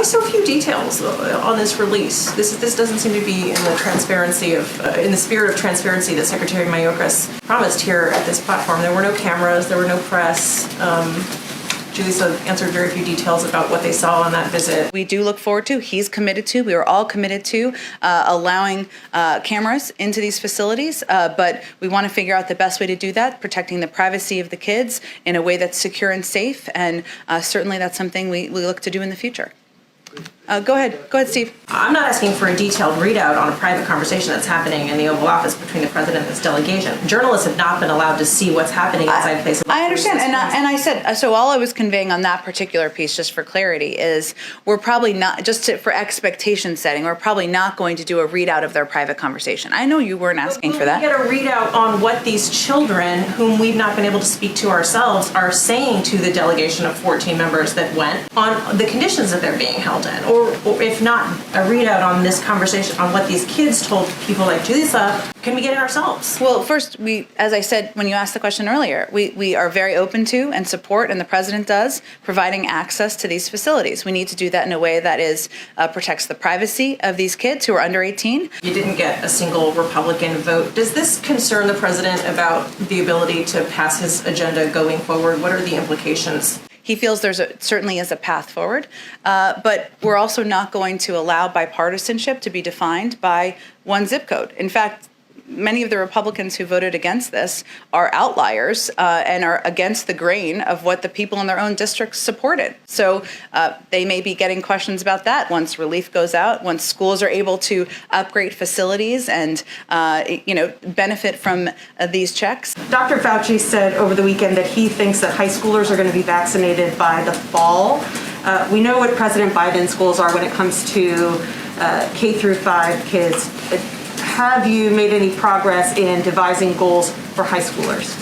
Why so few details on this release? This doesn't seem to be in the transparency of, in the spirit of transparency that Secretary Mayorkas promised here at this platform. There were no cameras, there were no press. Julissa answered very few details about what they saw on that visit. We do look forward to, he's committed to, we are all committed to allowing cameras into these facilities, but we want to figure out the best way to do that, protecting the privacy of the kids in a way that's secure and safe, and certainly that's something we look to do in the future. Go ahead, Steve. I'm not asking for a detailed readout on a private conversation that's happening in the Oval Office between the president and this delegation. Journalists have not been allowed to see what's happening inside places. I understand, and I said, so all I was conveying on that particular piece, just for clarity, is we're probably not, for expectation setting, we're probably not going to do a readout of their private conversation. I know you weren't asking for that. We get a readout on what these children, whom we've not been able to speak to ourselves, are saying to the delegation of 14 members that went on the conditions that they're being held in, or if not a readout on this conversation, on what these kids told people like Julissa, can we get it ourselves? Well, first, as I said when you asked the question earlier, we are very open to and support, and the president does, providing access to these facilities. We need to do that in a way that protects the privacy of these kids who are under 18. You didn't get a single Republican vote. Does this concern the president about the ability to pass his agenda going forward? What are the implications? He feels certainly is a path forward, but we're also not going to allow bipartisanship to be defined by one zip code. In fact, many of the Republicans who voted against this are outliers and are against the grain of what the people in their own districts supported. So they may be getting questions about that once relief goes out, once schools are able to upgrade facilities and benefit from these checks. Dr. Fauci said over the weekend that he thinks that high schoolers are going to be vaccinated by the fall. We know what President Biden's goals are when it comes to K through 5 kids. Have you made any progress in devising goals for high schoolers?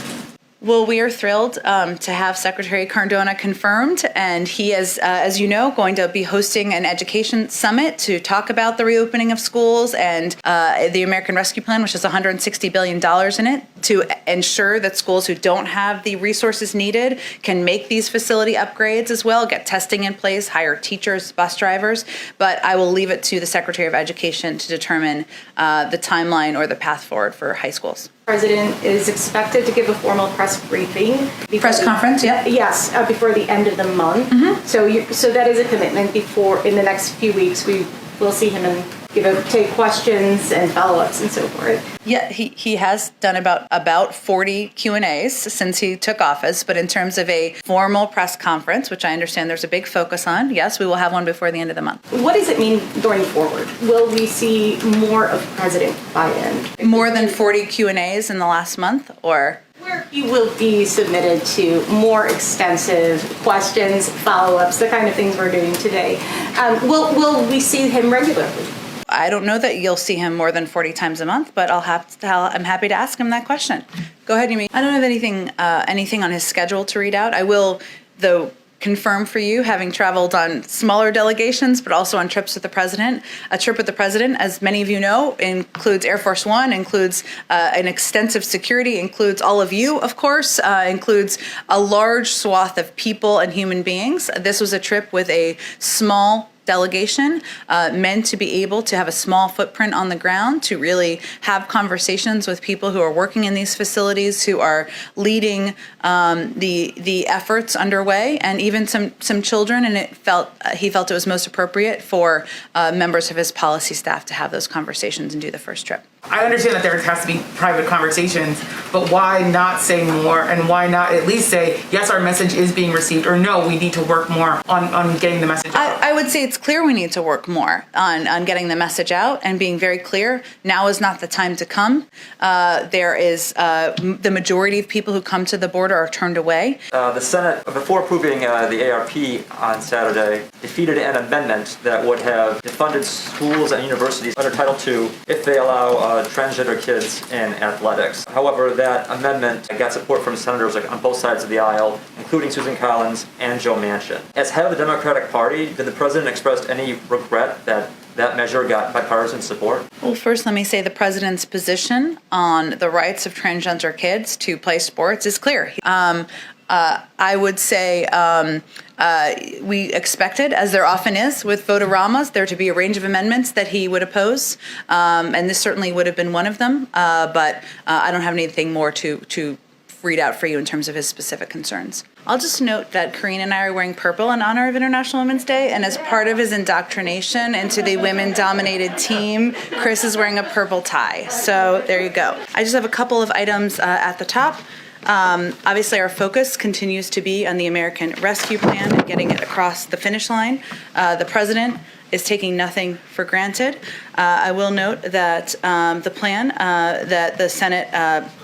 Well, we are thrilled to have Secretary Cardona confirmed, and he is, as you know, going to be hosting an education summit to talk about the reopening of schools and the American Rescue Plan, which has $160 billion in it, to ensure that schools who don't have the resources needed can make these facility upgrades as well, get testing in place, hire teachers, bus drivers. But I will leave it to the Secretary of Education to determine the timeline or the path forward for high schools. President is expected to give a formal press briefing. Press conference, yeah. Yes, before the end of the month. Mm-hmm. So that is a commitment. In the next few weeks, we will see him and take questions and follow-ups and so forth. Yeah, he has done about 40 Q&As since he took office, but in terms of a formal press conference, which I understand there's a big focus on, yes, we will have one before the end of the month. What does it mean going forward? Will we see more of President Biden? More than 40 Q&As in the last month, or? Where he will be submitted to more extensive questions, follow-ups, the kind of things we're doing today. Will we see him regularly? I don't know that you'll see him more than 40 times a month, but I'm happy to ask him that question. Go ahead, Yumi. I don't have anything on his schedule to read out. I will, though, confirm for you, having traveled on smaller delegations, but also on trips with the president. A trip with the president, as many of you know, includes Air Force One, includes an extensive security, includes all of you, of course, includes a large swath of people and human beings. This was a trip with a small delegation meant to be able to have a small footprint on the ground, to really have conversations with people who are working in these facilities, who are leading the efforts underway, and even some children. And he felt it was most appropriate for members of his policy staff to have those conversations and do the first trip. I understand that there has to be private conversations, but why not say more, and why not at least say, yes, our message is being received, or no, we need to work more on getting the message out? I would say it's clear we need to work more on getting the message out and being very clear. Now is not the time to come. There is the majority of people who come to the border are turned away. The Senate, before approving the ARP on Saturday, defeated an amendment that would have defunded schools and universities under Title II if they allow transgender kids in athletics. However, that amendment got support from senators on both sides of the aisle, including Susan Collins and Joe Manchin. As head of the Democratic Party, did the president express any regret that that measure got bipartisan support? Well, first, let me say the president's position on the rights of transgender kids to play sports is clear. I would say we expected, as there often is with vote-a-ramas, there to be a range of amendments that he would oppose, and this certainly would have been one of them, but I don't have anything more to read out for you in terms of his specific concerns. I'll just note that Karine and I are wearing purple in honor of International Women's Day, and as part of his indoctrination into the women-dominated team, Chris is wearing a purple tie. So there you go. I just have a couple of items at the top. Obviously, our focus continues to be on the American Rescue Plan and getting it across the finish line. The president is taking nothing for granted. I will note that the plan that the Senate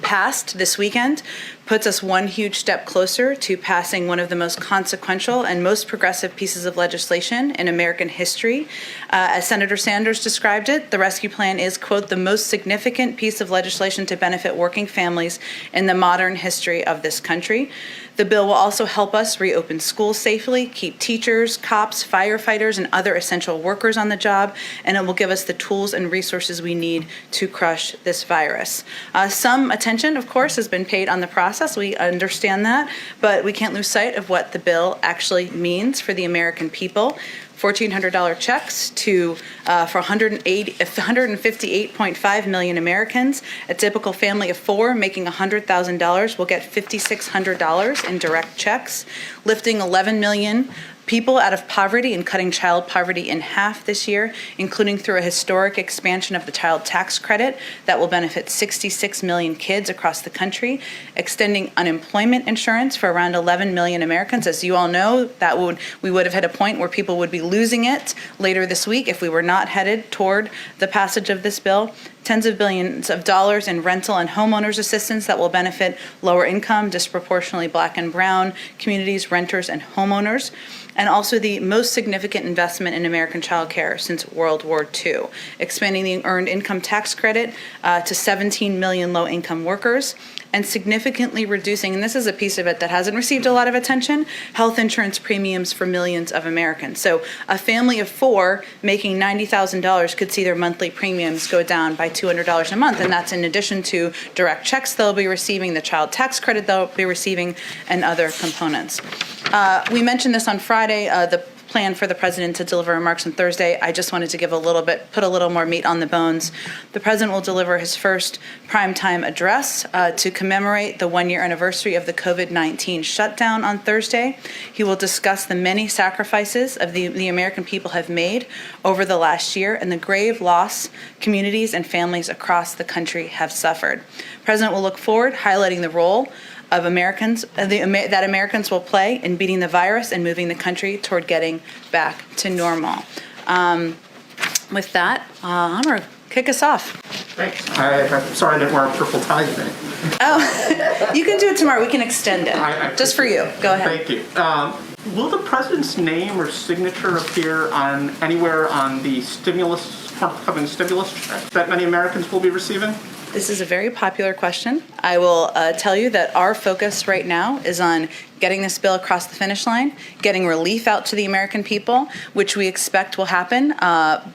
passed this weekend puts us one huge step closer to passing one of the most consequential and most progressive pieces of legislation in American history. As Senator Sanders described it, the rescue plan is, quote, the most significant piece of legislation to benefit working families in the modern history of this country. The bill will also help us reopen schools safely, keep teachers, cops, firefighters, and other essential workers on the job, and it will give us the tools and resources we need to crush this virus. Some attention, of course, has been paid on the process. We understand that, but we can't lose sight of what the bill actually means for the American people. $1,400 checks for 158.5 million Americans. A typical family of four making $100,000 will get $5,600 in direct checks, lifting 11 million people out of poverty and cutting child poverty in half this year, including through a historic expansion of the child tax credit that will benefit 66 million kids across the country, extending unemployment insurance for around 11 million Americans. As you all know, we would have hit a point where people would be losing it later this week if we were not headed toward the passage of this bill. Tens of billions of dollars in rental and homeowners assistance that will benefit lower income, disproportionately Black and brown communities, renters, and homeowners. And also the most significant investment in American child care since World War II, expanding the earned income tax credit to 17 million low-income workers, and significantly reducing, and this is a piece of it that hasn't received a lot of attention, health insurance premiums for millions of Americans. So a family of four making $90,000 could see their monthly premiums go down by $200 a month, and that's in addition to direct checks they'll be receiving, the child tax credit they'll be receiving, and other components. We mentioned this on Friday, the plan for the president to deliver remarks on Thursday. I just wanted to put a little more meat on the bones. The president will deliver his first primetime address to commemorate the one-year anniversary of the COVID-19 shutdown on Thursday. He will discuss the many sacrifices of the American people have made over the last year and the grave loss communities and families across the country have suffered. The president will look forward, highlighting the role of Americans that Americans will play in beating the virus and moving the country toward getting back to normal. With that, I'm going to kick us off. Thanks. I'm sorry I didn't wear a purple tie today. Oh, you can do it tomorrow. We can extend it. Just for you. Go ahead. Thank you. Will the president's name or signature appear anywhere on the forthcoming stimulus check that many Americans will be receiving? This is a very popular question. I will tell you that our focus right now is on getting this bill across the finish line, getting relief out to the American people, which we expect will happen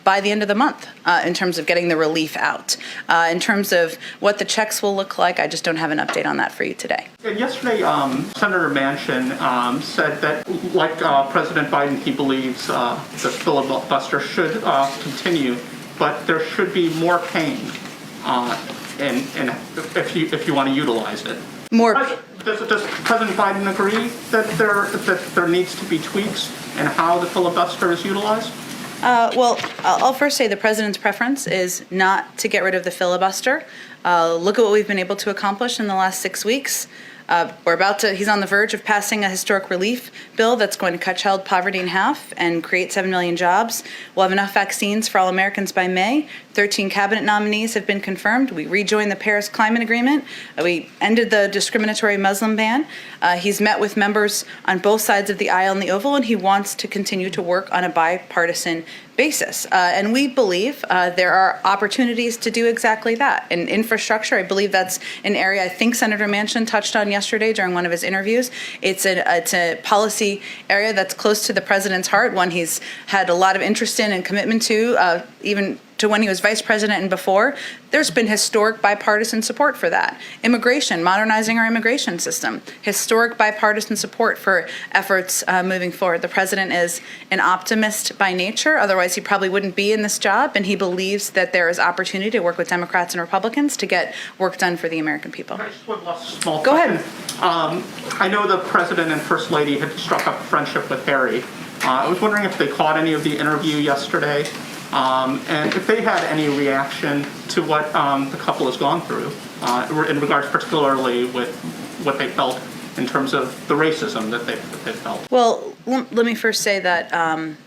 by the end of the month in terms of getting the relief out. In terms of what the checks will look like, I just don't have an update on that for you today. And yesterday, Senator Manchin said that, like President Biden, he believes the filibuster should continue, but there should be more pain. And if you want to utilize it. Does President Biden agree that there needs to be tweaks in how the filibuster is utilized? Well, I'll first say the president's preference is not to get rid of the filibuster. Look at what we've been able to accomplish in the last 6 weeks. He's on the verge of passing a historic relief bill that's going to cut child poverty in half and create 7 million jobs. We'll have enough vaccines for all Americans by May. 13 cabinet nominees have been confirmed. We rejoined the Paris Climate Agreement. We ended the discriminatory Muslim ban. He's met with members on both sides of the aisle in the Oval, and he wants to continue to work on a bipartisan basis. And we believe there are opportunities to do exactly that. In infrastructure, I believe that's an area I think Senator Manchin touched on yesterday during one of his interviews. It's a policy area that's close to the president's heart, one he's had a lot of interest in and commitment to, even to when he was vice president and before, there's been historic bipartisan support for that. Immigration, modernizing our immigration system, historic bipartisan support for efforts moving forward. The president is an optimist by nature, otherwise he probably wouldn't be in this job, and he believes that there is opportunity to work with Democrats and Republicans to get work done for the American people. Just one last small Go question. ahead. I know the president and first lady had struck up a friendship with Harry. I was wondering if they caught any of the interview yesterday, and if they had any reaction to what the couple has gone through, in regards particularly with what they felt in terms of the racism that they felt. Well, let me first say that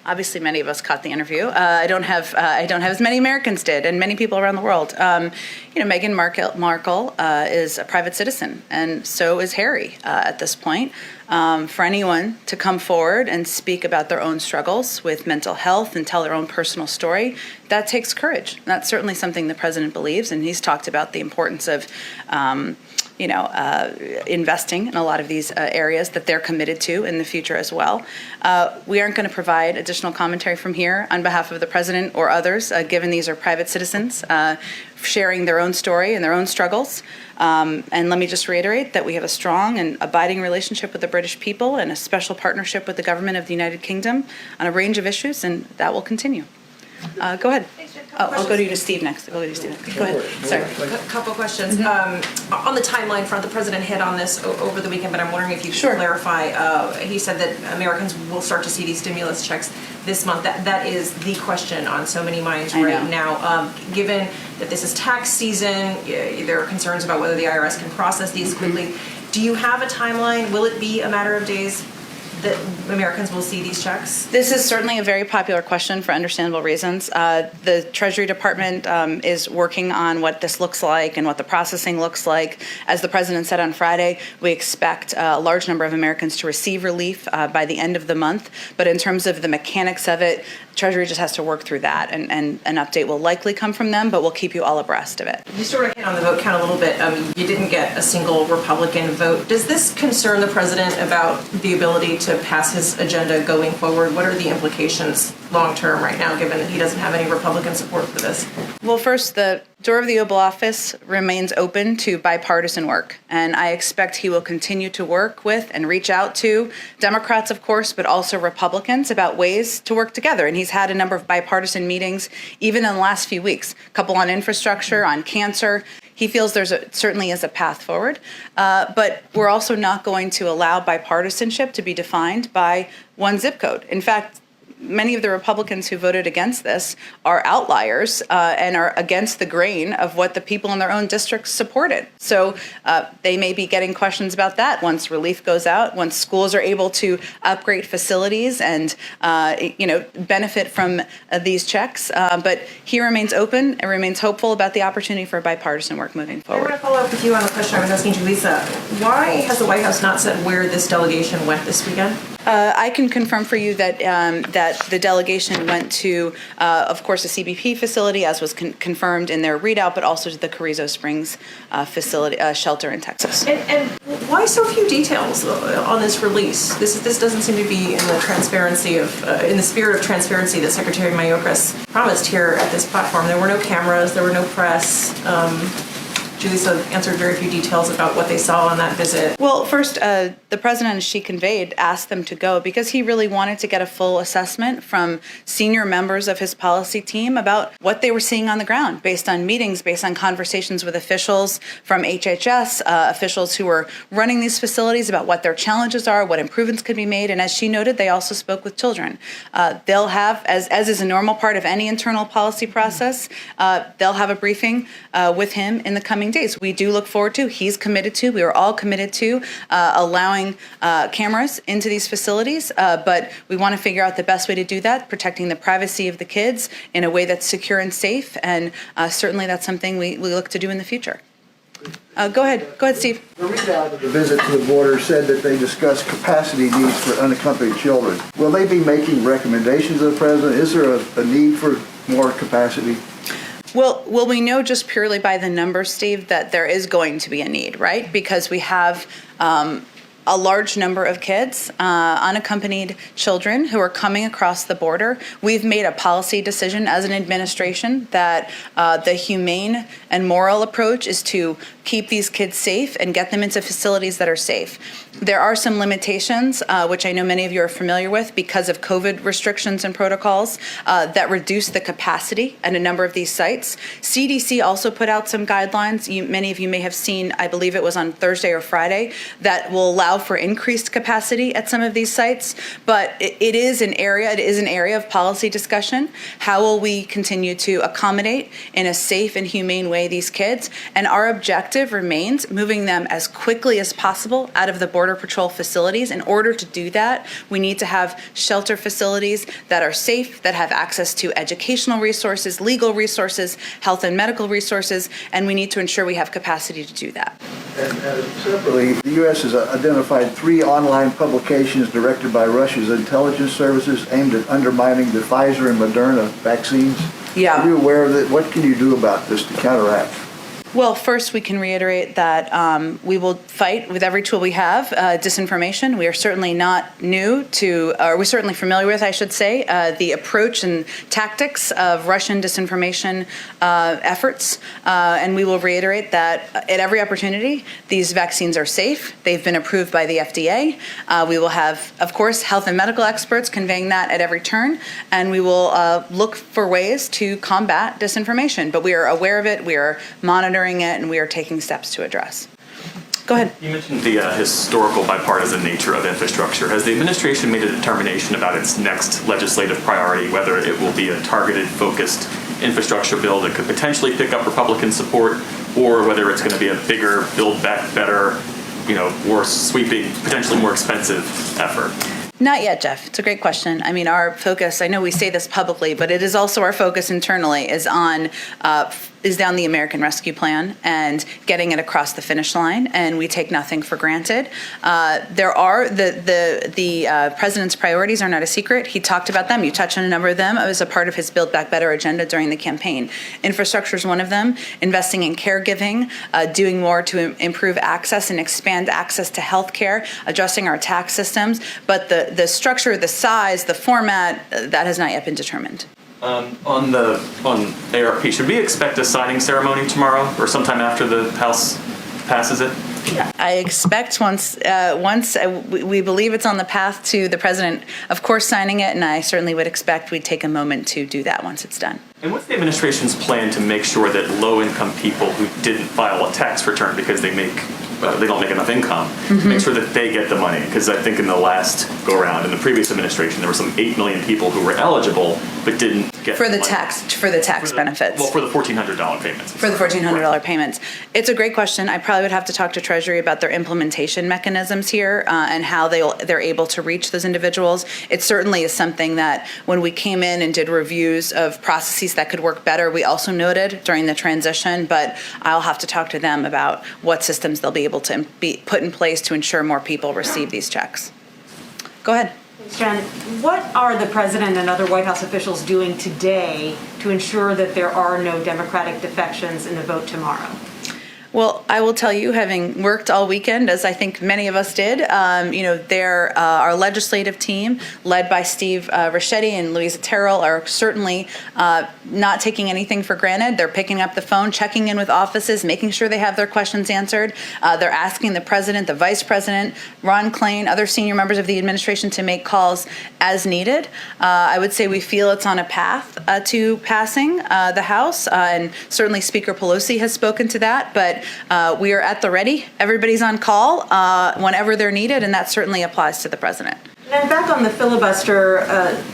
obviously many of us caught the interview. I don't have as many Americans did, and many people around the world. Meghan Markle is a private citizen, and so is Harry at this point. For anyone to come forward and speak about their own struggles with mental health and tell their own personal story, that takes courage. That's certainly something the president believes, and he's talked about the importance of investing in a lot of these areas that they're committed to in the future as well. We aren't going to provide additional commentary from here on behalf of the president or others, given these are private citizens sharing their own story and their own struggles. And let me just reiterate that we have a strong and abiding relationship with the British people and a special partnership with the government of the United Kingdom on a range of issues, and that will continue. Go ahead. I'll go to Steve next. Go ahead. Sorry. A couple questions. On the timeline front, the president hit on this over the weekend, but I'm wondering if you could clarify. He said that Americans will start to see these stimulus checks this month. That is the question on so many minds right now. Given that this is tax season, there are concerns about whether the IRS can process these quickly. Do you have a timeline? Will it be a matter of days that Americans will see these checks? This is certainly a very popular question for understandable reasons. The Treasury Department is working on what this looks like and what the processing looks like. As the president said on Friday, we expect a large number of Americans to receive relief by the end of the month. But in terms of the mechanics of it, Treasury just has to work through that, and an update will likely come from them, but we'll keep you all abreast of it. You sort of hit on the vote count a little bit. You didn't get a single Republican vote. Does this concern the president about the ability to pass his agenda going forward? What are the implications long term right now, given that he doesn't have any Republican support for this? Well, first, the door of the Oval Office remains open to bipartisan work, and I expect he will continue to work with and reach out to Democrats, of course, but also Republicans about ways to work together. And he's had a number of bipartisan meetings, even in the last few weeks, a couple on infrastructure, on cancer. He feels certainly is a path forward, but we're also not going to allow bipartisanship to be defined by one zip code. In fact, many of the Republicans who voted against this are outliers and are against the grain of what the people in their own districts supported. So they may be getting questions about that once relief goes out, once schools are able to upgrade facilities and benefit from these checks. But he remains open and remains hopeful about the opportunity for bipartisan work moving I want forward. to follow up with you on the question I was asking Julissa. Why has the White House not said where this delegation went this weekend? I can confirm for you that that the delegation went to, of course, a CBP facility, as was confirmed in their readout, but also to the Carrizo Springs facility shelter in Texas. And why so few details on this release? This doesn't seem to be in the transparency of, in the spirit of transparency that Secretary Mayorkas promised here at this platform. There were no cameras, there were no press. Julissa answered very few details about what they saw on that visit. Well, first, the president, as she conveyed, asked them to go because he really wanted to get a full assessment from senior members of his policy team about what they were seeing on the ground, based on meetings, based on conversations with officials from HHS, officials who were running these facilities, about what their challenges are, what improvements could be made. And as she noted, they also spoke with children. They'll have, as is a normal part of any internal policy process, they'll have a briefing with him in the coming days. We do look forward to, he's committed to, we are all committed to allowing cameras into these facilities, but we want to figure out the best way to do that, protecting the privacy of the kids in a way that's secure and safe, and certainly that's something we look to do in the future. Go ahead, Steve. The readout of the visit to the border said that they discussed capacity needs for unaccompanied children. Will they be making recommendations to the president? Is there a need for more capacity? Well, we know just purely by the numbers, Steve, that there is going to be a need, right? Because we have a large number of kids, unaccompanied children who are coming across the border. We've made a policy decision as an administration that the humane and moral approach is to keep these kids safe and get them into facilities that are safe. There are some limitations, which I know many of you are familiar with because of COVID restrictions and protocols that reduce the capacity at a number of these sites. CDC also put out some guidelines. Many of you may have seen, I believe it was on Thursday or Friday, that will allow for increased capacity at some of these sites. But it is an area of policy discussion. How will we continue to accommodate in a safe and humane way these kids? And our objective remains moving them as quickly as possible out of the Border Patrol facilities. In order to do that, we need to have shelter facilities that are safe, that have access to educational resources, legal resources, health and medical resources, and we need to ensure we have capacity to do that. And separately, the U.S. has identified 3 online publications directed by Russia's intelligence services aimed at undermining the Pfizer and Moderna vaccines. Yeah. Are you aware of that? What can you do about this to counteract? Well, first, we can reiterate that we will fight with every tool we have disinformation. We are certainly not new to, or we're certainly familiar with, I should say, the approach and tactics of Russian disinformation efforts. And we will reiterate that at every opportunity, these vaccines are safe. They've been approved by the FDA. We will have, of course, health and medical experts conveying that at every turn. And we will look for ways to combat disinformation. But we are aware of it. We are monitoring it, and we are taking steps to address. Go ahead. You mentioned the historical bipartisan nature of infrastructure. Has the administration made a determination about its next legislative priority, whether it will be a targeted, focused infrastructure bill that could potentially pick up Republican support, or whether it's going to be a bigger, build back better, more sweeping, potentially more expensive effort? Not yet, Jeff. It's a great question. I mean, our focus, I know we say this publicly, but it is also our focus internally, is down the American Rescue Plan and getting it across the finish line, and we take nothing for granted. There are the president's priorities are not a secret. He talked about them. You touched on a number of them. It was a part of his Build Back Better agenda during the campaign. Infrastructure is one of them. Investing in caregiving, doing more to improve access and expand access to health care, adjusting our tax systems. But the structure, the size, the format, that has not yet been determined. On ARP, should we expect a signing ceremony tomorrow or sometime after the House passes it? I expect once we believe it's on the path to the president, of course, signing it, and I certainly would expect we'd take a moment to do that once it's done. And what's the administration's plan to make sure that low-income people who didn't file a tax return because they don't make enough income, make sure that they get the money? Because I think in the last go-around, in the previous administration, there were some 8 million people who were eligible but didn't get for the money. tax benefits. Well, for the $1,400 payments. For the $1,400 payments. It's a great question. I probably would have to talk to Treasury about their implementation mechanisms here and how they're able to reach those individuals. It certainly is something that when we came in and did reviews of processes that could work better, we also noted during the transition, but I'll have to talk to them about what systems they'll be able to be put in place to ensure more people receive these checks. Go ahead. Jen, what are the president and other White House officials doing today to ensure that there are no Democratic defections in the vote tomorrow? Well, I will tell you, having worked all weekend, as I think many of us did, our legislative team, led by Steve Ricchetti and Louisa Terrell, are certainly not taking anything for granted. They're picking up the phone, checking in with offices, making sure they have their questions answered. They're asking the president, the vice president, Ron Klain, other senior members of the administration to make calls as needed. I would say we feel it's on a path to passing the House, and certainly Speaker Pelosi has spoken to that, but we are at the ready. Everybody's on call whenever they're needed, and that certainly applies to the president. And back on the filibuster,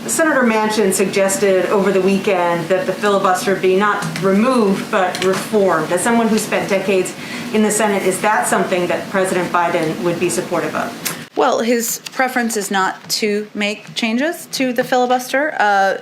Senator Manchin suggested over the weekend that the filibuster be not removed, but reformed. As someone who spent decades in the Senate, is that something that President Biden would be supportive of? Well, his preference is not to make changes to the filibuster.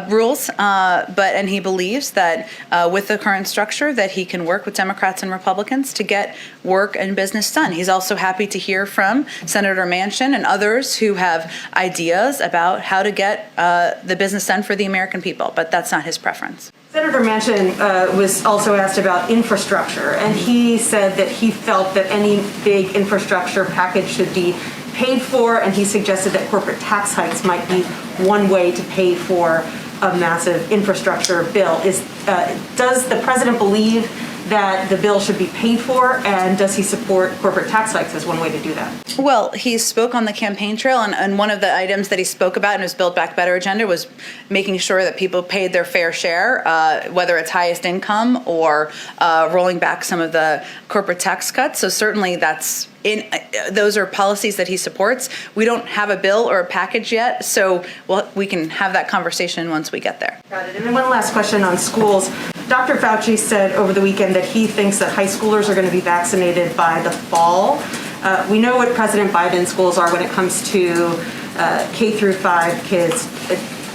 rules, and he believes that with the current structure that he can work with Democrats and Republicans to get work and business done. He's also happy to hear from Senator Manchin and others who have ideas about how to get the business done for the American people, but that's not his preference. Senator Manchin was also asked about infrastructure, and he said that he felt that any big infrastructure package should be paid for, and he suggested that corporate tax hikes might be one way to pay for a massive infrastructure bill. Does the president believe that the bill should be paid for, and does he support corporate tax hikes as one way to do that? Well, he spoke on the campaign trail, and one of the items that he spoke about in his Build Back Better agenda was making sure that people paid their fair share, whether it's highest income or rolling back some of the corporate tax cuts. So certainly those are policies that he supports. We don't have a bill or a package yet, so we can have that conversation once we get there. Got it. And then one last question on schools. Dr. Fauci said over the weekend that he thinks that high schoolers are going to be vaccinated by the fall. We know what President Biden's goals are when it comes to K through 5 kids.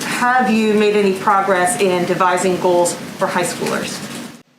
Have you made any progress in devising goals for high schoolers?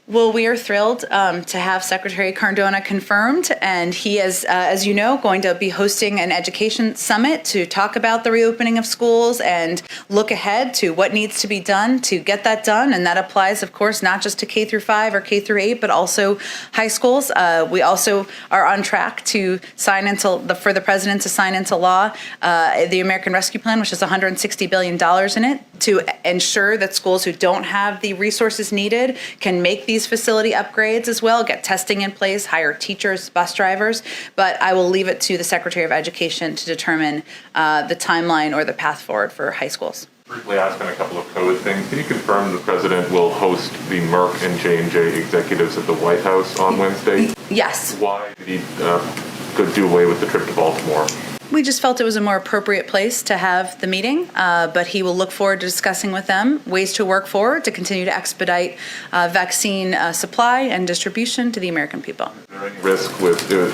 Well, we are thrilled to have Secretary Cardona confirmed, and he is, as you know, going to be hosting an education summit to talk about the reopening of schools and look ahead to what needs to be done to get that done. And that applies, of course, not just to K through 5 or K through 8, but also high schools. We also are on track to for the president to sign into law the American Rescue Plan, which has $160 billion in it, to ensure that schools who don't have the resources needed can make these facility upgrades as well, get testing in place, hire teachers, bus drivers. But I will leave it to the Secretary of Education to determine the timeline or the path forward for high schools. Briefly ask on a couple of COVID things. Can you confirm the president will host the Merck and J&J executives at the White House on Wednesday? Yes. Why did he go do away with the trip to Baltimore? We just felt it was a more appropriate place to have the meeting, but he will look forward to discussing with them ways to work forward to continue to expedite vaccine supply and distribution to the American people. Is there any risk with the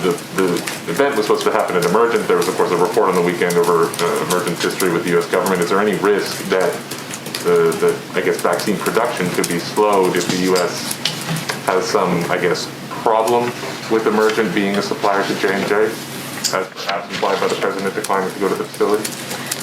event was supposed to happen in Emergent? There was, of course, a report on the weekend over Emergent's history with the U.S. government. Is there any risk that the vaccine production could be slowed if the U.S. has some, problem with Emergent being a supplier to J&J? As perhaps implied by the president declining to go to the facility?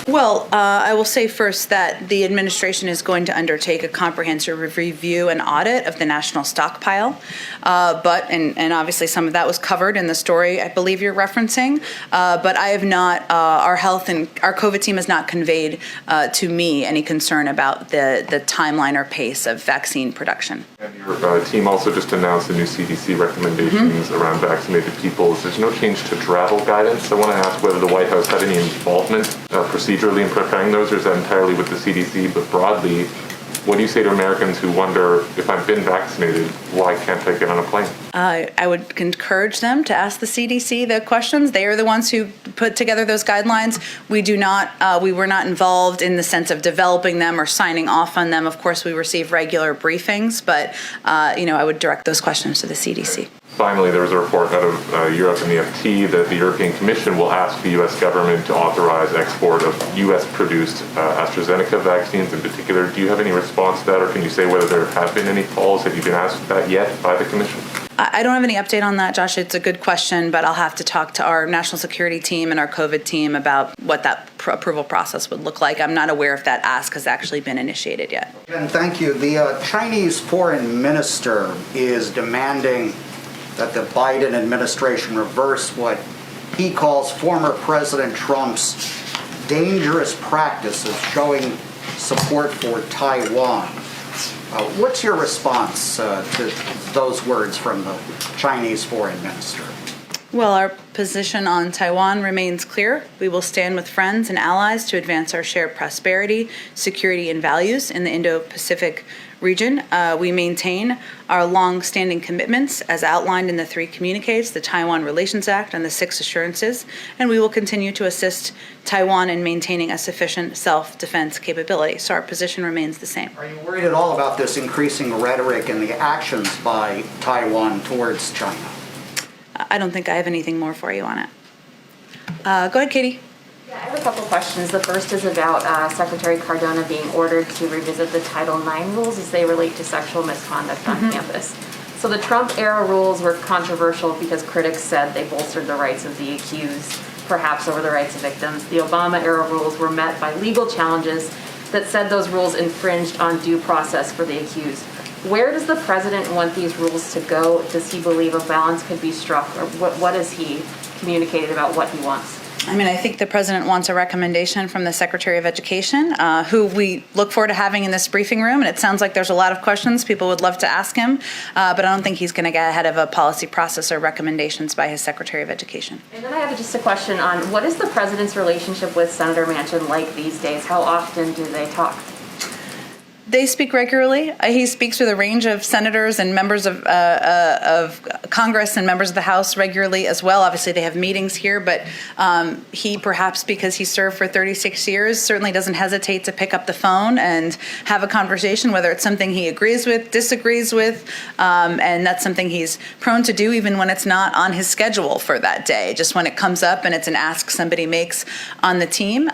Well, I will say first that the administration is going to undertake a comprehensive review and audit of the national stockpile. And obviously some of that was covered in the story I believe you're referencing. But I have not, our health and our COVID team has not conveyed to me any concern about the timeline or pace of vaccine production. And your team also just announced the new CDC recommendations around vaccinated people. There's no change to travel guidance. I want to ask whether the White House had any involvement procedurally in preparing those, or is that entirely with the CDC? But broadly, what do you say to Americans who wonder, if I've been vaccinated, why can't I get on a plane? I would encourage them to ask the CDC the questions. They are the ones who put together those guidelines. We were not involved in the sense of developing them or signing off on them. Of course, we receive regular briefings, but I would direct those questions to the CDC. Finally, there was a report out of Europe and the FT that the European Commission will ask the U.S. government to authorize export of U.S.-produced AstraZeneca vaccines in particular. Do you have any response to that, or can you say whether there have been any calls? Have you been asked that yet by the Commission? I don't have any update on that, Josh. It's a good question, but I'll have to talk to our national security team and our COVID team about what that approval process would look like. I'm not aware if that ask has actually been initiated yet. And thank you. The Chinese foreign minister is demanding that the Biden administration reverse what he calls former President Trump's dangerous practice of showing support for Taiwan. What's your response to those words from the Chinese foreign minister? Well, our position on Taiwan remains clear. We will stand with friends and allies to advance our shared prosperity, security, and values in the Indo-Pacific region. We maintain our long-standing commitments as outlined in the 3 communiques, the Taiwan Relations Act and the 6 assurances, and we will continue to assist Taiwan in maintaining a sufficient self-defense capability. So our position remains the same. Are you worried at all about this increasing rhetoric and the actions by Taiwan towards China? I don't think I have anything more for you on it. Go ahead, Katie. Yeah, I have a couple questions. The first is about Secretary Cardona being ordered to revisit the Title IX rules as they relate to sexual misconduct on campus. So the Trump-era rules were controversial because critics said they bolstered the rights of the accused, perhaps over the rights of victims. The Obama-era rules were met by legal challenges that said those rules infringed on due process for the accused. Where does the president want these rules to go? Does he believe a balance could be struck, or what has he communicated about what he wants? I mean, I think the president wants a recommendation from the Secretary of Education, who we look forward to having in this briefing room. And it sounds like there's a lot of questions people would love to ask him, but I don't think he's going to get ahead of a policy process or recommendations by his Secretary of Education. And then I have just a question on what is the president's relationship with Senator Manchin like these days? How often do they talk? They speak regularly. He speaks with a range of senators and members of Congress and members of the House regularly as well. Obviously, they have meetings here, but he, perhaps because he served for 36 years, certainly doesn't hesitate to pick up the phone and have a conversation, whether it's something he agrees with, disagrees with, and that's something he's prone to do even when it's not on his schedule for that day, just when it comes up and it's an ask somebody makes on the team.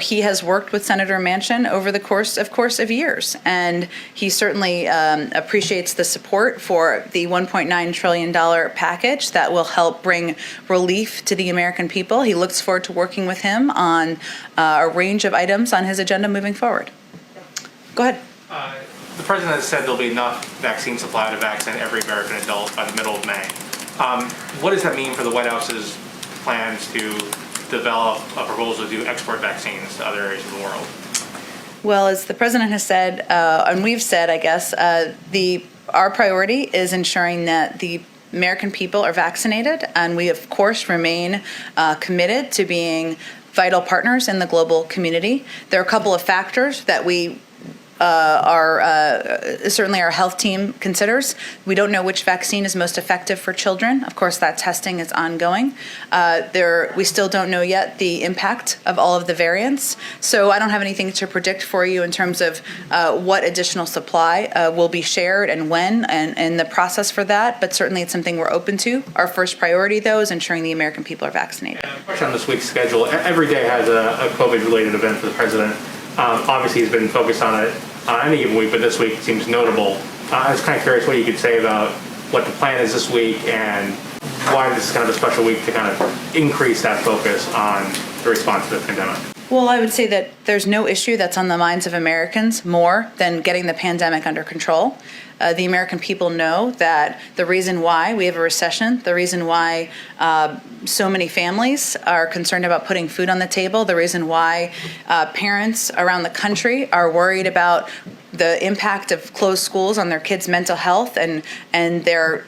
He has worked with Senator Manchin over the course of years, and he certainly appreciates the support for the $1.9 trillion package that will help bring relief to the American people. He looks forward to working with him on a range of items on his agenda moving forward. Go ahead. The president has said there'll be enough vaccine supply to vaccinate every American adult by the middle of May. What does that mean for the White House's plans to develop a proposal to do export vaccines to other areas of the world? Well, as the president has said, and we've said, I guess, our priority is ensuring that the American people are vaccinated, and we, of course, remain committed to being vital partners in the global community. There are a couple of factors that we certainly our health team considers. We don't know which vaccine is most effective for children. Of course, that testing is ongoing. We still don't know yet the impact of all of the variants. So I don't have anything to predict for you in terms of what additional supply will be shared and when and the process for that. But certainly it's something we're open to. Our first priority, though, is ensuring the American people are vaccinated. And a question on this week's schedule. Every day has a COVID-related event for the president. Obviously, he's been focused on it any given week, but this week seems notable. I was kind of curious what you could say about what the plan is this week and why this is kind of a special week to kind of increase that focus on the response to the pandemic. Well, I would say that there's no issue that's on the minds of Americans more than getting the pandemic under control. The American people know that the reason why we have a recession, the reason why so many families are concerned about putting food on the table, the reason why parents around the country are worried about the impact of closed schools on their kids' mental health and their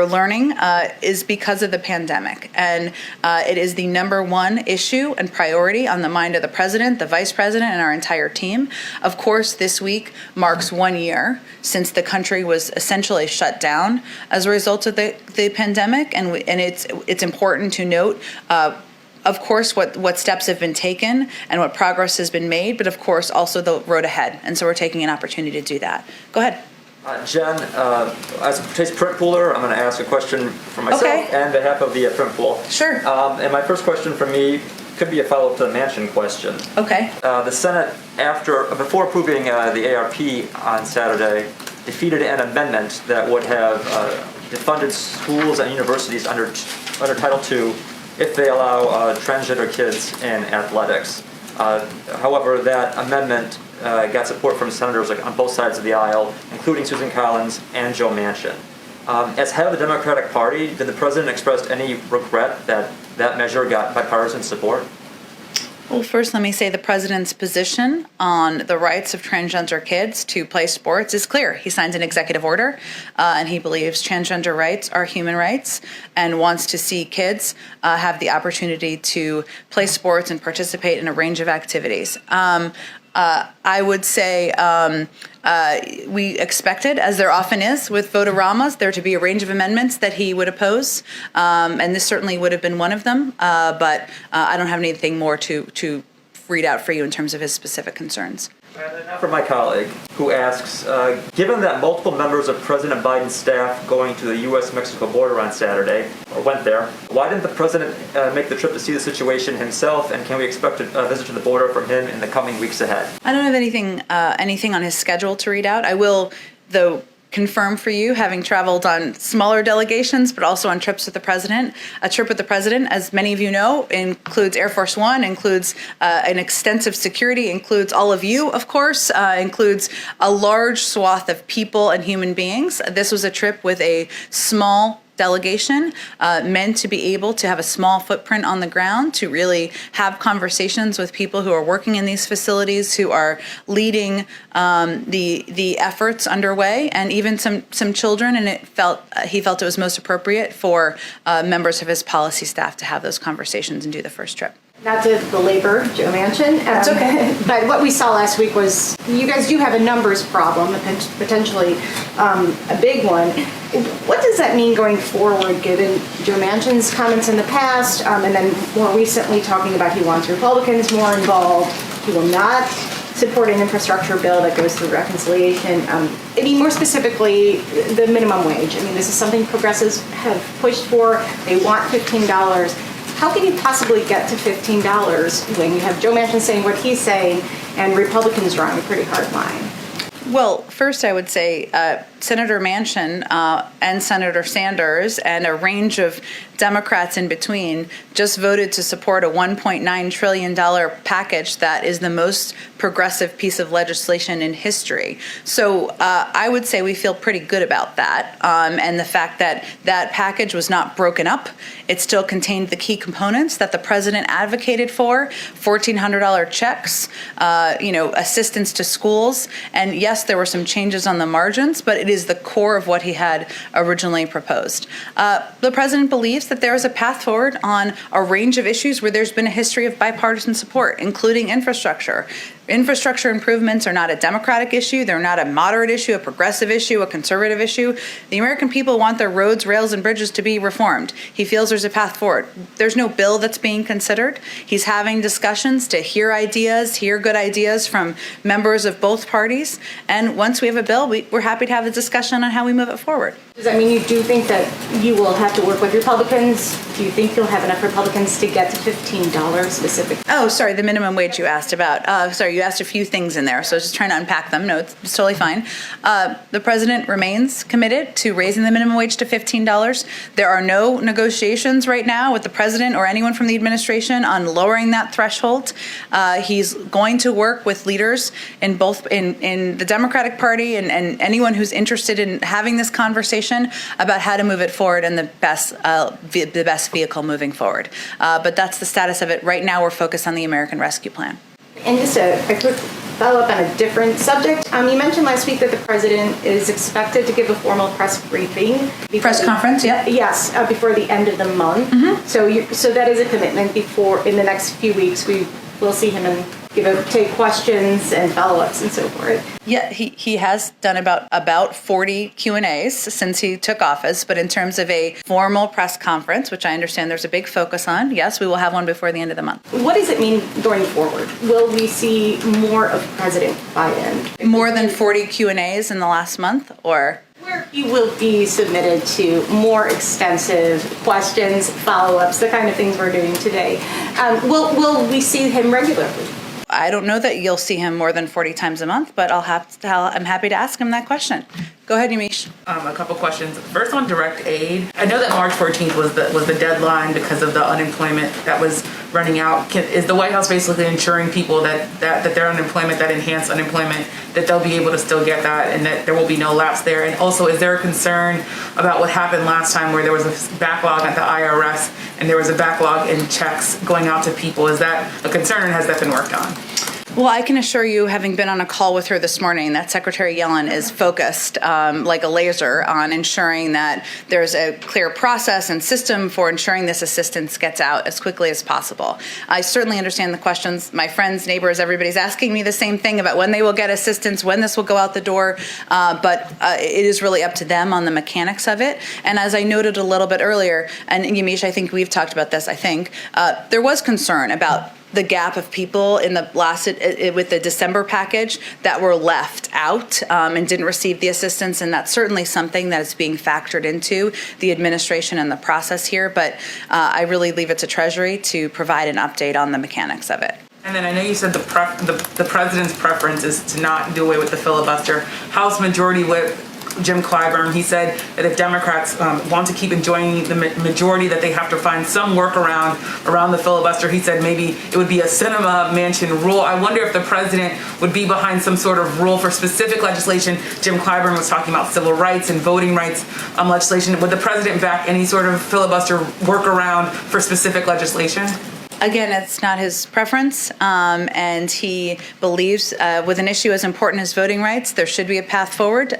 learning is because of the pandemic. And it is the number one issue and priority on the mind of the president, the vice president, and our entire team. Of course, this week marks 1 year since the country was essentially shut down as a result of the pandemic, and it's important to note of course, what steps have been taken and what progress has been made, but of course also the road ahead. And so we're taking an opportunity to do that. Go ahead. Jen, as a today's print pooler, I'm going to ask a question for myself and behalf of the print pool. Sure. And my first question for me could be a follow-up to the Manchin question. Okay. The Senate, before approving the ARP on Saturday, defeated an amendment that would have defunded schools and universities under Title II if they allow transgender kids in athletics. However, that amendment got support from senators on both sides of the aisle, including Susan Collins and Joe Manchin. As head of the Democratic Party, did the president express any regret that that measure got bipartisan support? Well, first, let me say the president's position on the rights of transgender kids to play sports is clear. He signed an executive order, and he believes transgender rights are human rights and wants to see kids have the opportunity to play sports and participate in a range of activities. I would say we expected, as there often is with vote-a-ramas, there to be a range of amendments that he would oppose, and this certainly would have been one of them, but I don't have anything more to read out for you in terms of his specific concerns. And now for my colleague, who asks, given that multiple members of President Biden's staff going to the U.S.-Mexico border on Saturday, went there. Why didn't the president make the trip to see the situation himself, and can we expect a visit to the border from him in the coming weeks ahead? I don't have anything on his schedule to read out. I will, though, confirm for you, having traveled on smaller delegations, but also on trips with the president. A trip with the president, as many of you know, includes Air Force One, includes an extensive security, includes all of you, of course, includes a large swath of people and human beings. This was a trip with a small delegation meant to be able to have a small footprint on the ground, to really have conversations with people who are working in these facilities, who are leading the efforts underway, and even some children. And he felt it was most appropriate for members of his policy staff to have those conversations and do the first trip. Not to belabor Joe Manchin. That's okay. But what we saw last week was you guys do have a numbers problem, potentially a big one. What does that mean going forward, given Joe Manchin's comments in the past, and then more recently talking about he wants Republicans more involved, he will not support an infrastructure bill that goes through reconciliation. I mean, more specifically, the minimum wage. I mean, this is something progressives have pushed for. They want $15. How can you possibly get to $15 when you have Joe Manchin saying what he's saying and Republicans drawing a pretty hard line? Well, first I would say Senator Manchin and Senator Sanders and a range of Democrats in between just voted to support a $1.9 trillion package that is the most progressive piece of legislation in history. So I would say we feel pretty good about that. And the fact that that package was not broken up, it still contained the key components that the president advocated for: $1,400 checks, assistance to schools. And yes, there were some changes on the margins, but it is the core of what he had originally proposed. The president believes that there is a path forward on a range of issues where there's been a history of bipartisan support, including infrastructure. Infrastructure improvements are not a Democratic issue. They're not a moderate issue, a progressive issue, a conservative issue. The American people want their roads, rails, and bridges to be reformed. He feels there's a path forward. There's no bill that's being considered. He's having discussions to hear good ideas from members of both parties. And once we have a bill, we're happy to have a discussion on how we move it forward. Does that mean you do think that you will have to work with Republicans? Do you think you'll have enough Republicans to get to $15 specifically? Oh, sorry, the minimum wage you asked about. You asked a few things in there, so I was just trying to unpack them. No, it's totally fine. The president remains committed to raising the minimum wage to $15. There are no negotiations right now with the president or anyone from the administration on lowering that threshold. He's going to work with leaders in both in the Democratic Party and anyone who's interested in having this conversation about how to move it forward and the best vehicle moving forward. But that's the status of it. Right now, we're focused on the American Rescue Plan. And just a quick follow-up on a different subject. You mentioned last week that the president is expected to give a formal press briefing. Press conference, yeah. Yes, before the end of the month. Mm-hmm. So that is a commitment. In the next few weeks, we will see him and take questions and follow-ups and so forth. Yeah, he has done about 40 Q&As since he took office, but in terms of a formal press conference, which I understand there's a big focus on, yes, we will have one before the end of the month. What does it mean going forward? Will we see more of President Biden? More than 40 Q&As in the last month, or? Where he will be submitted to more extensive questions, follow-ups, the kind of things we're doing today. Will we see him regularly? I don't know that you'll see him more than 40 times a month, but I'm happy to ask him that question. Go ahead, Yamiche. A couple questions. First, on direct aid. I know that March 14th was the deadline because of the unemployment that was running out. Is the White House basically ensuring people that their unemployment, that enhanced unemployment, that they'll be able to still get that and that there will be no lapse there? And also, is there a concern about what happened last time where there was a backlog at the IRS and there was a backlog in checks going out to people? Is that a concern, and has that been worked on? Well, I can assure you, having been on a call with her this morning, that Secretary Yellen is focused like a laser on ensuring that there's a clear process and system for ensuring this assistance gets out as quickly as possible. I certainly understand the questions. My friends, neighbors, everybody's asking me the same thing about when they will get assistance, when this will go out the door, but it is really up to them on the mechanics of it. And as I noted a little bit earlier, and Yamiche, I think we've talked about this, there was concern about the gap of people in the last with the December package that were left out and didn't receive the assistance, and that's certainly something that is being factored into the administration and the process here. But I really leave it to Treasury to provide an update on the mechanics of it. And then I know you said the president's preference is to not do away with the filibuster. House Majority Whip Jim Clyburn, he said that if Democrats want to keep enjoying the majority, that they have to find some workaround around the filibuster. He said maybe it would be a cinema mansion rule. I wonder if the president would be behind some sort of rule for specific legislation. Jim Clyburn was talking about civil rights and voting rights legislation. Would the president back any sort of filibuster workaround for specific legislation? Again, it's not his preference, and he believes with an issue as important as voting rights, there should be a path forward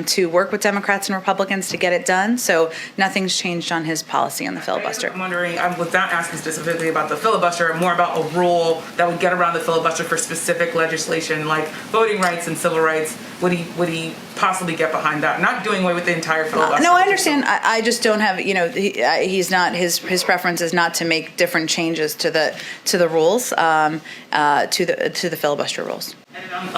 to work with Democrats and Republicans to get it done. So nothing's changed on his policy on the filibuster. I'm wondering, I was not asking specifically about the filibuster, more about a rule that would get around the filibuster for specific legislation like voting rights and civil rights. Would he possibly get behind that? Not doing away with the entire filibuster. No, I understand. I just don't have, he's not, his preference is not to make different changes to the rules, to the filibuster rules. And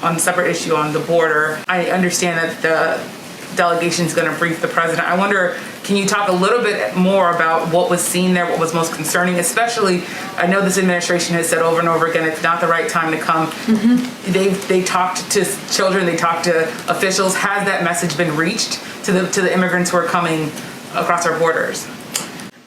on separate issue on the border, I understand that the delegation is going to brief the president. I wonder, can you talk a little bit more about what was seen there, what was most concerning, especially, I know this administration has said over and over again, it's not the right time to come. Mm-hmm. They talked to children, they talked to officials. Has that message been reached to the immigrants who are coming across our borders?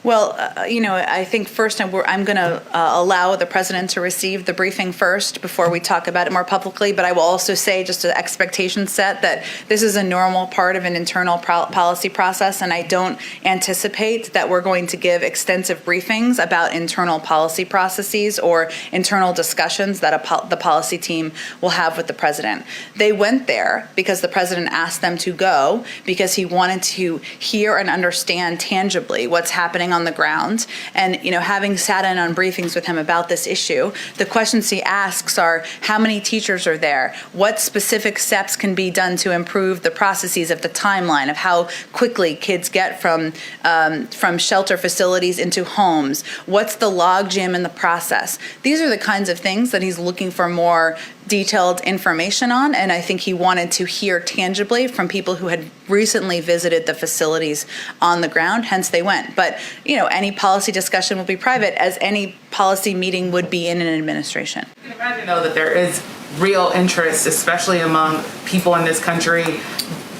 Well, I think first I'm going to allow the president to receive the briefing first before we talk about it more publicly. But I will also say, just an expectation set, that this is a normal part of an internal policy process, and I don't anticipate that we're going to give extensive briefings about internal policy processes or internal discussions that the policy team will have with the president. They went there because the president asked them to go, because he wanted to hear and understand tangibly what's happening on the ground. And, having sat in on briefings with him about this issue, the questions he asks are, how many teachers are there? What specific steps can be done to improve the processes of the timeline of how quickly kids get from shelter facilities into homes? What's the logjam in the process? These are the kinds of things that he's looking for more detailed information on, and I think he wanted to hear tangibly from people who had recently visited the facilities on the ground, hence they went. But, any policy discussion will be private, as any policy meeting would be in an administration. You can imagine, though, that there is real interest, especially among people in this country,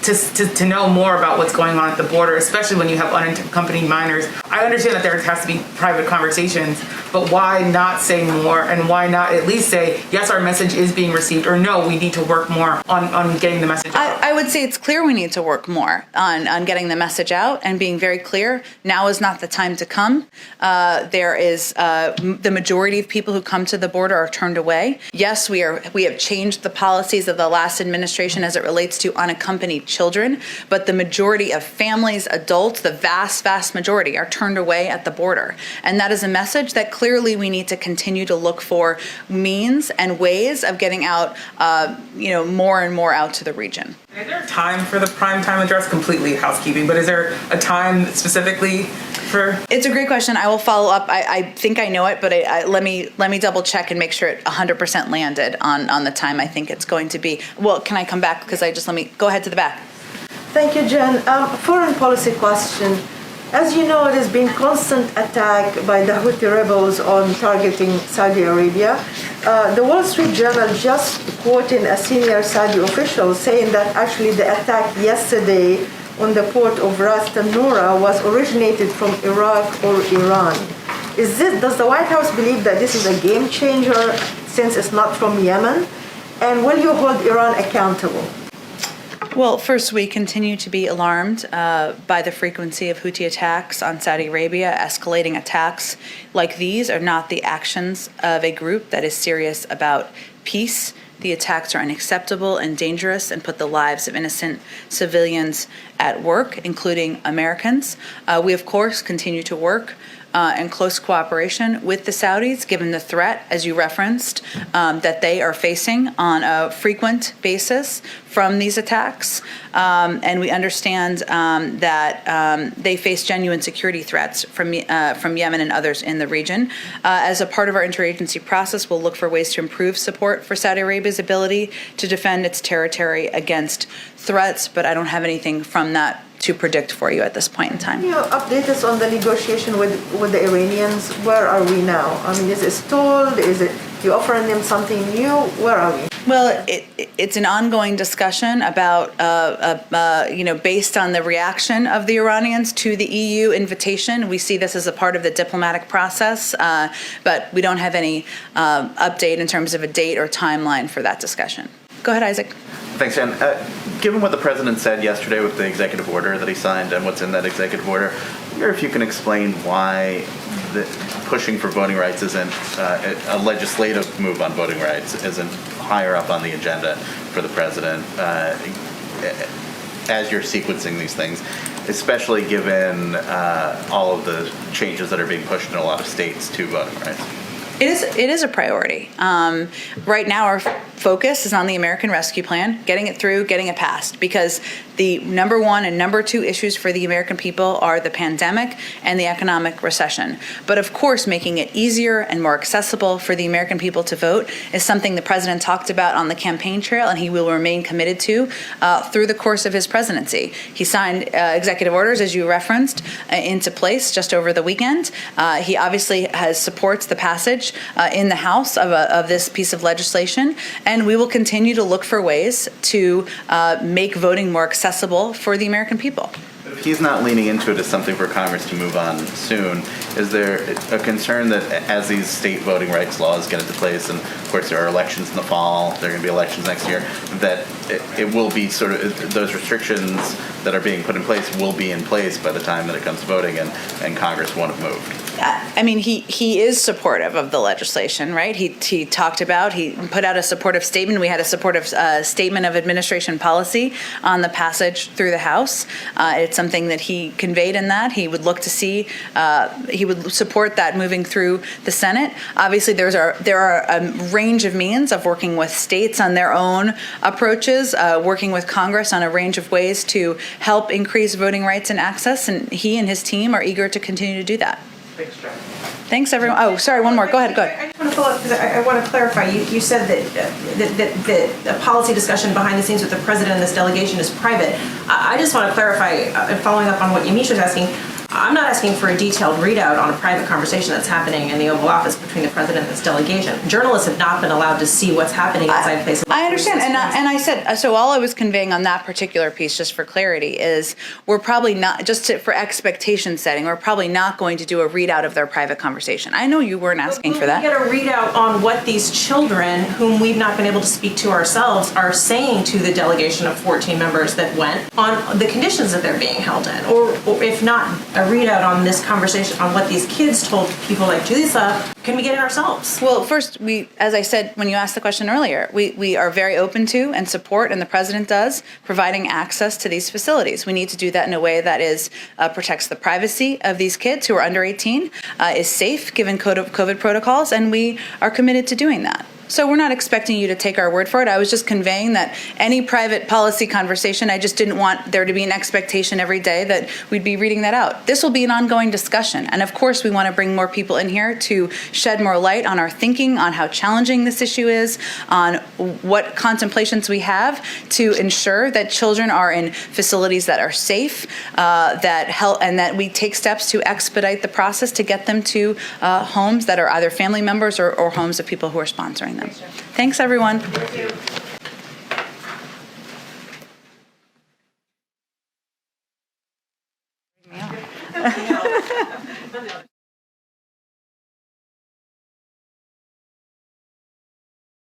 to know more about what's going on at the border, especially when you have unaccompanied minors. I understand that there has to be private conversations, but why not say more, and why not at least say, yes, our message is being received, or no, we need to work more on getting the message out? I would say it's clear we need to work more on getting the message out and being very clear. Now is not the time to come. There is the majority of people who come to the border are turned away. Yes, we have changed the policies of the last administration as it relates to unaccompanied children, but the majority of families, adults, the vast, vast majority are turned away at the border. And that is a message that clearly we need to continue to look for means and ways of getting out, more and more out to the region. Is there a time for the Primetime address? Completely housekeeping, but is there a time specifically for? It's a great question. I will follow up. I think I know it, but let me double check and make sure it 100% landed on the time I think it's going to be. Well, can I come back? Because let me go ahead to the back. Thank you, Jen. Foreign policy question. As you know, it has been constant attack by the Houthi rebels on targeting Saudi Arabia. The Wall Street Journal just quoting a senior Saudi official saying that actually the attack yesterday on the port of Ras Tanura was originated from Iraq or Iran. Does the White House believe that this is a game changer since it's not from Yemen? And will you hold Iran accountable? Well, first, we continue to be alarmed by the frequency of Houthi attacks on Saudi Arabia. Escalating attacks like these are not the actions of a group that is serious about peace. The attacks are unacceptable and dangerous and put the lives of innocent civilians at work, including Americans. We, of course, continue to work and close cooperation with the Saudis, given the threat, as you referenced, that they are facing on a frequent basis from these attacks. And we understand that they face genuine security threats from Yemen and others in the region. As a part of our interagency process, we'll look for ways to improve support for Saudi Arabia's ability to defend its territory against threats, but I don't have anything from that to predict for you at this point in time. Can you update us on the negotiation with the Iranians? Where are we now? I mean, is it stalled? Is it you offering them something new? Where are we? Well, it's an ongoing discussion about, based on the reaction of the Iranians to the EU invitation. We see this as a part of the diplomatic process, but we don't have any update in terms of a date or timeline for that discussion. Go ahead, Isaac. Thanks, Jen. Given what the president said yesterday with the executive order that he signed and what's in that executive order, I wonder if you can explain why pushing for voting rights isn't a legislative move on voting rights isn't higher up on the agenda for the president as you're sequencing these things, especially given all of the changes that are being pushed in a lot of states to voting rights. It is a priority. Right now, our focus is on the American Rescue Plan, getting it through, getting it passed, because the number one and number two issues for the American people are the pandemic and the economic recession. But of course, making it easier and more accessible for the American people to vote is something the president talked about on the campaign trail, and he will remain committed to through the course of his presidency. He signed executive orders, as you referenced, into place just over the weekend. He obviously supports the passage in the House of this piece of legislation, and we will continue to look for ways to make voting more accessible for the American people. If he's not leaning into it as something for Congress to move on soon, is there a concern that as these state voting rights laws get into place, and of course there are elections in the fall, there are going to be elections next year, that it will be sort of those restrictions that are being put in place will be in place by the time that it comes to voting, and Congress won't have moved? I mean, he is supportive of the legislation, right? He put out a supportive statement. We had a supportive statement of administration policy on the passage through the House. It's something that he conveyed in that. He would look to see, he would support that moving through the Senate. Obviously, there are a range of means of working with states on their own approaches, working with Congress on a range of ways to help increase voting rights and access, and he and his team are eager to continue to do that. Thanks, John. Thanks, everyone. Oh, sorry, one more. Go ahead. I just want to follow up because I want to clarify. You said that a policy discussion behind the scenes with the president and this delegation is private. I just want to clarify, following up on what Yamiche was asking, I'm not asking for a detailed readout on a private conversation that's happening in the Oval Office between the president and this delegation. Journalists have not been allowed to see what's happening inside places. I understand, and I said, so all I was conveying on that particular piece, just for clarity, is we're probably not, for expectation setting, we're probably not going to do a readout of their private conversation. I know you weren't asking for that. We get a readout on what these children, whom we've not been able to speak to ourselves, are saying to the delegation of 14 members that went on the conditions that they're being held in, or if not a readout on this conversation on what these kids told people like Julissa, can we get it ourselves? Well, first, as I said when you asked the question earlier, we are very open to and support, and the president does, providing access to these facilities. We need to do that in a way that protects the privacy of these kids who are under 18, is safe given COVID protocols, and we are committed to doing that. So we're not expecting you to take our word for it. I was just conveying that any private policy conversation, I just didn't want there to be an expectation every day that we'd be reading that out. This will be an ongoing discussion. And of course, we want to bring more people in here to shed more light on our thinking, on how challenging this issue is, on what contemplations we have to ensure that children are in facilities that are safe, that help, and that we take steps to expedite the process to get them to homes that are either family members or homes of people who are sponsoring them. Thanks, everyone. Thank you.